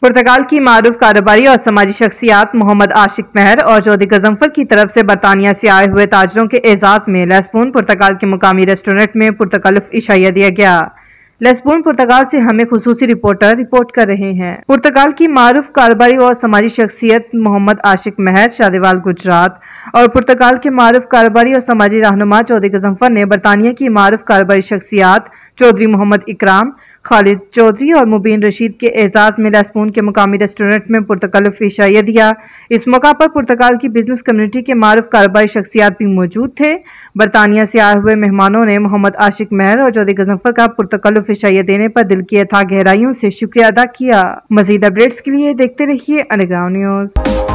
पुर्तगाल की मारूफ कारोबारी और समाजी शख्सियत मोहम्मद आशिक महर और चौधरी गजनफर की तरफ से बरतानिया से आए हुए ताजरों के एजाज में लिस्बोन पुर्तगाल के मुकामी रेस्टोरेंट में पुरतकल्लुफ इशाइया दिया गया। लिस्बोन पुर्तगाल से हमें खुसूसी रिपोर्टर रिपोर्ट कर रहे हैं। पुर्तगाल की मारूफ कारोबारी और समाजी शख्सियत मोहम्मद आशिक महर शादीवाल गुजरात और पुर्तगाल के मारूफ कारोबारी और समाजी रहनुमा चौधरी गजनफर ने बरतानिया की मारूफ कारोबारी शख्सियत चौधरी मोहम्मद इकराम, खालिद चौधरी और मुबीन रशीद के एजाज में लिस्बोन के मुकामी रेस्टोरेंट में पुरतकल्लुफ इशाइया दिया। इस मौका पर पुर्तगाल की बिजनेस कम्युनिटी के मारूफ कारोबारी शख्सियत भी मौजूद थे। बरतानिया से आए हुए मेहमानों ने मोहम्मद आशिक महर और चौधरी गजनफर का पुरतकल्लुफ इशाइया देने पर दिल की अथाह गहराइयों से शुक्रिया अदा किया। मजीद अपडेट्स के लिए देखते रहिए अंडरग्राउंड न्यूज।